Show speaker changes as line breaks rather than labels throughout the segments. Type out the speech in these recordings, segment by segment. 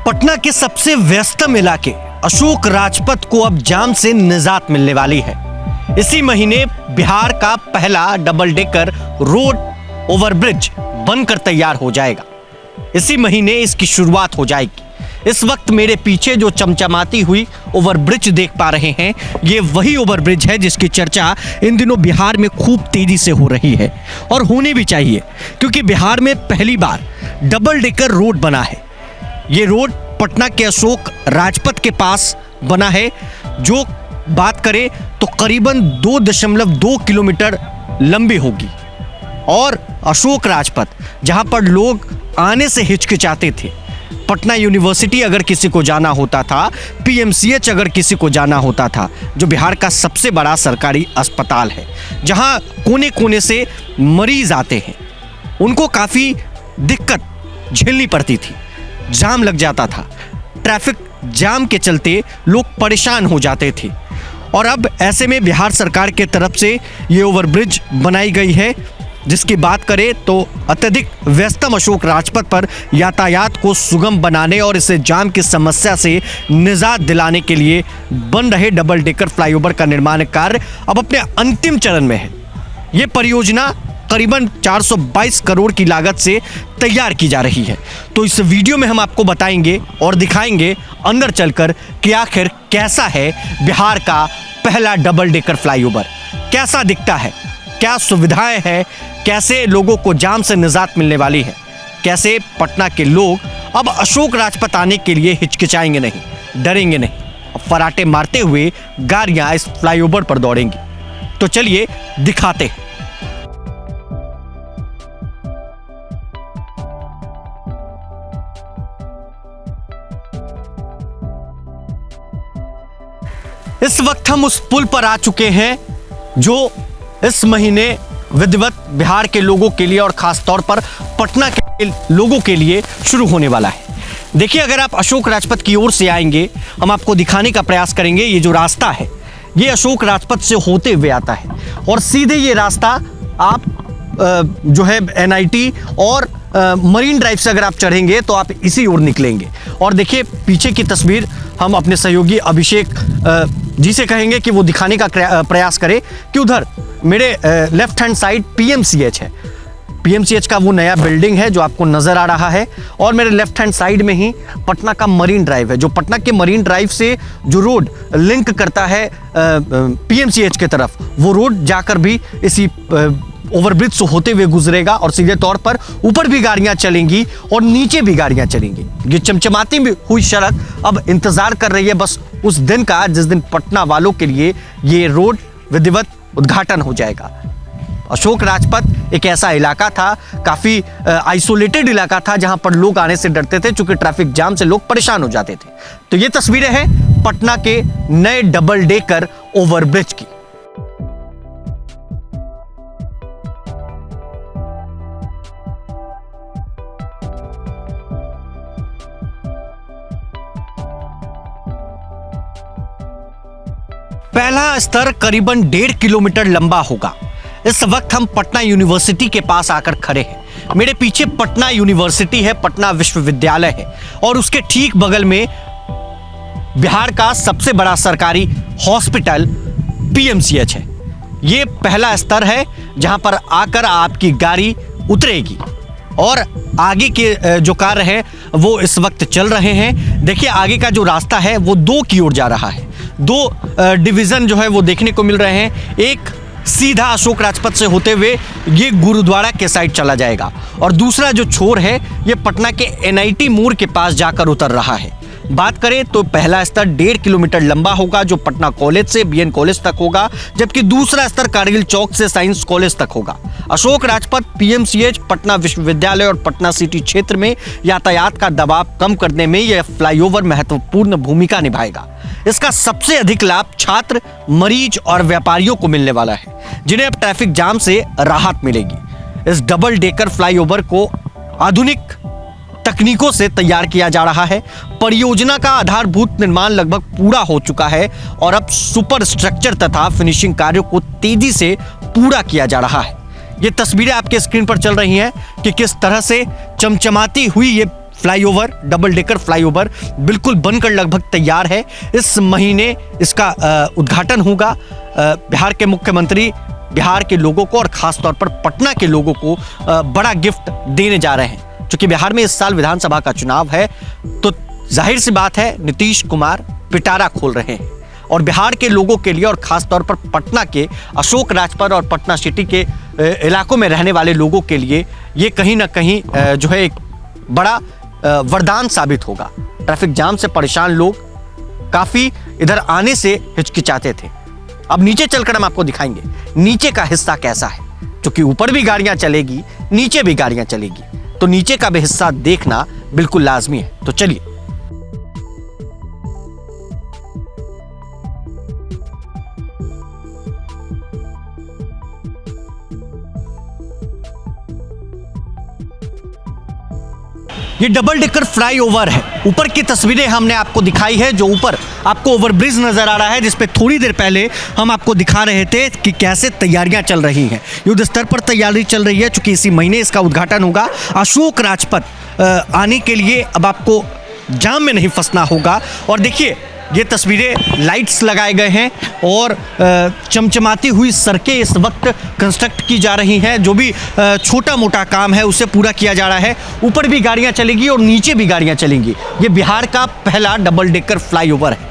पटना के सबसे व्यस्तम इलाके अशोक राजपथ को अब जाम से निजात मिलने वाली है। इसी महीने बिहार का पहला डबल डेकर रोड ओवरब्रिज बनकर तैयार हो जाएगा। इसी महीने इसकी शुरुआत हो जाएगी। इस वक्त मेरे पीछे जो चमचमाती हुई ओवरब्रिज देख पा रहे हैं, ये वही ओवरब्रिज है जिसकी चर्चा इन दिनों बिहार में खूब तेजी से हो रही है और होनी भी चाहिए, क्योंकि बिहार में पहली बार डबल डेकर रोड बना है। ये रोड पटना के अशोक राजपथ के पास बना है, जो बात करें तो करीबन 2.2 किलोमीटर लंबी होगी। और अशोक राजपथ, जहां पर लोग आने से हिचकिचाते थे, पटना यूनिवर्सिटी अगर किसी को जाना होता था, पीएमसीएच अगर किसी को जाना होता था, जो बिहार का सबसे बड़ा सरकारी अस्पताल है, जहां कोने कोने से मरीज आते हैं, उनको काफ़ी दिक्कत झेलनी पड़ती थी। जाम लग जाता था, ट्रैफिक जाम के चलते लोग परेशान हो जाते थे। और अब ऐसे में बिहार सरकार के तरफ से ये ओवरब्रिज बनाई गई है, जिसकी बात करें तो अत्यधिक व्यस्तम अशोक राजपथ पर यातायात को सुगम बनाने और इसे जाम की समस्या से निजात दिलाने के लिए बन रहे डबल डेकर फ्लाईओवर का निर्माण कार्य अब अपने अंतिम चरण में है। ये परियोजना करीबन 422 करोड़ की लागत से तैयार की जा रही है। तो इस वीडियो में हम आपको बताएंगे और दिखाएंगे अंदर चलकर कि आखिर कैसा है बिहार का पहला डबल डेकर फ्लाईओवर, कैसा दिखता है, क्या सुविधाएं हैं, कैसे लोगों को जाम से निजात मिलने वाली है, कैसे पटना के लोग अब अशोक राजपथ आने के लिए हिचकिचाएंगे नहीं, डरेंगे नहीं, फराटे मारते हुए गाड़ियां इस फ्लाईओवर पर दौड़ेंगी। तो चलिए दिखाते हैं। इस वक्त हम उस पुल पर आ चुके हैं जो इस महीने विधिवत बिहार के लोगों के लिए और खास तौर पर पटना के लोगों के लिए शुरू होने वाला है। देखिए, अगर आप अशोक राजपथ की ओर से आएंगे, हम आपको दिखाने का प्रयास करेंगे। ये जो रास्ता है, ये अशोक राजपथ से होते हुए आता है और सीधे ये रास्ता आप जो है एनआईटी और मरीन ड्राइव से अगर आप चढ़ेंगे तो आप इसी ओर निकलेंगे। और देखिए, पीछे की तस्वीर हम अपने सहयोगी अभिषेक जी से कहेंगे कि वो दिखाने का प्रयास करें कि उधर मेरे लेफ्ट हैंड साइड पीएमसीएच है। पीएमसीएच का वो नया बिल्डिंग है जो आपको नजर आ रहा है, और मेरे लेफ्ट हैंड साइड में ही पटना का मरीन ड्राइव है, जो पटना के मरीन ड्राइव से जो रोड लिंक करता है पीएमसीएच के तरफ, वो रोड जाकर भी इसी ओवरब्रिज से होते हुए गुजरेगा और सीधे तौर पर ऊपर भी गाड़ियां चलेंगी और नीचे भी गाड़ियां चलेंगी। ये चमचमाती हुई सड़क अब इंतजार कर रही है बस उस दिन का जिस दिन पटना वालों के लिए ये रोड विधिवत उद्घाटन हो जाएगा। अशोक राजपथ एक ऐसा इलाका था, काफी आइसोलेटेड इलाका था, जहां पर लोग आने से डरते थे क्योंकि ट्रैफिक जाम से लोग परेशान हो जाते थे। तो ये तस्वीरें हैं पटना के नए डबल डेकर ओवरब्रिज की। पहला स्तर करीबन 1.5 किलोमीटर लंबा होगा। इस वक्त हम पटना यूनिवर्सिटी के पास आकर खड़े हैं। मेरे पीछे पटना यूनिवर्सिटी है, पटना विश्वविद्यालय है, और उसके ठीक बगल में बिहार का सबसे बड़ा सरकारी हॉस्पिटल पीएमसीएच है। ये पहला स्तर है जहां पर आकर आपकी गाड़ी उतरेगी और आगे के जो कार्य है वो इस वक्त चल रहे हैं। देखिए, आगे का जो रास्ता है वो 2 की ओर जा रहा है। 2 डिवीजन जो है वो देखने को मिल रहे हैं। एक सीधा अशोक राजपथ से होते हुए ये गुरुद्वारा के साइड चला जाएगा, और दूसरा जो छोर है ये पटना के एनआईटी मोड़ के पास जाकर उतर रहा है। बात करें तो पहला स्तर 1.5 किलोमीटर लंबा होगा, जो पटना कॉलेज से बीएन कॉलेज तक होगा, जबकि दूसरा स्तर कारगिल चौक से साइंस कॉलेज तक होगा। अशोक राजपथ, पीएमसीएच, पटना विश्वविद्यालय और पटना सिटी क्षेत्र में यातायात का दबाव कम करने में यह फ्लाईओवर महत्वपूर्ण भूमिका निभाएगा। इसका सबसे अधिक लाभ छात्र, मरीज और व्यापारियों को मिलने वाला है, जिन्हें अब ट्रैफिक जाम से राहत मिलेगी। इस डबल डेकर फ्लाईओवर को आधुनिक तकनीकों से तैयार किया जा रहा है। परियोजना का आधारभूत निर्माण लगभग पूरा हो चुका है और अब सुपर स्ट्रक्चर तथा फिनिशिंग कार्यों को तेजी से पूरा किया जा रहा है। ये तस्वीरें आपके स्क्रीन पर चल रही हैं कि किस तरह से चमचमाती हुई ये फ्लाईओवर, डबल डेकर फ्लाईओवर बिल्कुल बनकर लगभग तैयार है। इस महीने इसका उद्घाटन होगा। बिहार के मुख्यमंत्री बिहार के लोगों को और खासतौर पर पटना के लोगों को बड़ा गिफ्ट देने जा रहे हैं। क्योंकि बिहार में इस साल विधानसभा का चुनाव है, तो जाहिर सी बात है नीतीश कुमार पिटारा खोल रहे हैं और बिहार के लोगों के लिए और खासतौर पर पटना के अशोक राजपथ और पटना सिटी के इलाकों में रहने वाले लोगों के लिए ये कहीं ना कहीं जो है एक बड़ा वरदान साबित होगा। ट्रैफिक जाम से परेशान लोग काफी इधर आने से हिचकिचाते थे। अब नीचे चलकर हम आपको दिखाएंगे नीचे का हिस्सा कैसा है, क्योंकि ऊपर भी गाड़ियां चलेगी, नीचे भी गाड़ियां चलेगी, तो नीचे का भी हिस्सा देखना बिल्कुल लाजमी है। तो चलिए ये डबल डेकर फ्लाईओवर है। ऊपर की तस्वीरें हमने आपको दिखाई है, जो ऊपर आपको ओवरब्रिज नजर आ रहा है, जिसपे थोड़ी देर पहले हम आपको दिखा रहे थे कि कैसे तैयारियां चल रही हैं। युद्ध स्तर पर तैयारी चल रही है, चूंकि इसी महीने इसका उद्घाटन होगा। अशोक राजपथ आने के लिए अब आपको जाम में नहीं फंसना होगा। और देखिए ये तस्वीरें, लाइट्स लगाए गए हैं और चमचमाती हुई सड़कें इस वक्त कंस्ट्रक्ट की जा रही हैं। जो भी छोटा मोटा काम है उसे पूरा किया जा रहा है। ऊपर भी गाड़ियां चलेंगी और नीचे भी गाड़ियां चलेंगी। ये बिहार का पहला डबल डेकर फ्लाईओवर है।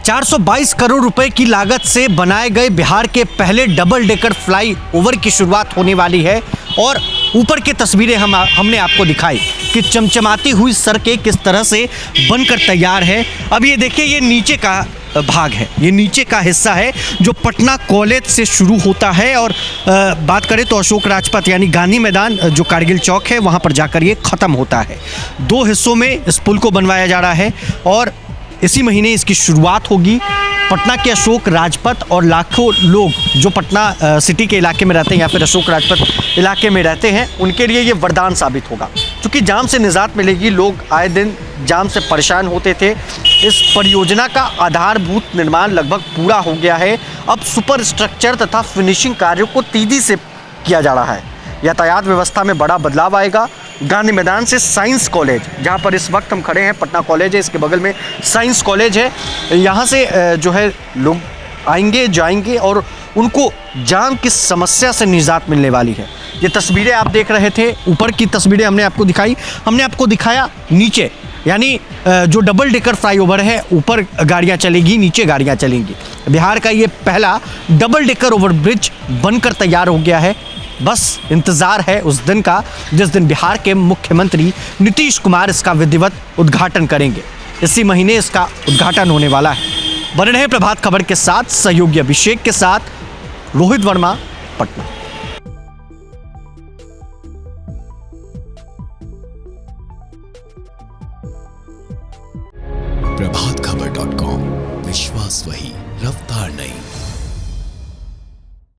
₹422 करोड़ की लागत से बनाए गए बिहार के पहले डबल डेकर फ्लाई ओवर की शुरुआत होने वाली है। और ऊपर की तस्वीरें हमने आपको दिखाई कि चमचमाती हुई सड़कें किस तरह से बनकर तैयार है। अब ये देखिए, ये नीचे का भाग है, ये नीचे का हिस्सा है जो पटना कॉलेज से शुरू होता है और बात करें तो अशोक राजपथ यानी गांधी मैदान जो कारगिल चौक है वहाँ पर जाकर ये ख़त्म होता है। 2 हिस्सों में इस पुल को बनवाया जा रहा है और इसी महीने इसकी शुरुआत होगी। पटना के अशोक राजपथ और लाखों लोग जो पटना सिटी के इलाके में रहते हैं या फिर अशोक राजपथ इलाके में रहते हैं, उनके लिए ये वरदान साबित होगा, क्योंकि जाम से निजात मिलेगी। लोग आए दिन जाम से परेशान होते थे। इस परियोजना का आधारभूत निर्माण लगभग पूरा हो गया है। अब सुपर स्ट्रक्चर तथा फिनिशिंग कार्यों को तेजी से किया जा रहा है। यातायात व्यवस्था में बड़ा बदलाव आएगा। गांधी मैदान से साइंस कॉलेज, जहां पर इस वक्त हम खड़े हैं, पटना कॉलेज है, इसके बगल में साइंस कॉलेज है। यहाँ से जो है लोग आएंगे जाएंगे और उनको जाम की समस्या से निजात मिलने वाली है। ये तस्वीरें आप देख रहे थे, ऊपर की तस्वीरें हमने आपको दिखाई। हमने आपको दिखाया नीचे, यानी जो डबल डेकर फ्लाईओवर है, ऊपर गाड़ियाँ चलेगी, नीचे गाड़ियाँ चलेंगी। बिहार का ये पहला डबल डेकर ओवरब्रिज बनकर तैयार हो गया है। बस इंतजार है उस दिन का जिस दिन बिहार के मुख्यमंत्री नीतीश कुमार इसका विधिवत उद्घाटन करेंगे। इसी महीने इसका उद्घाटन होने वाला है। बने रहे प्रभात खबर के साथ, सहयोगी अभिषेक के साथ रोहित वर्मा, पटना।
प्रभातखबर.com, विश्वास वही, रफ्तार नहीं।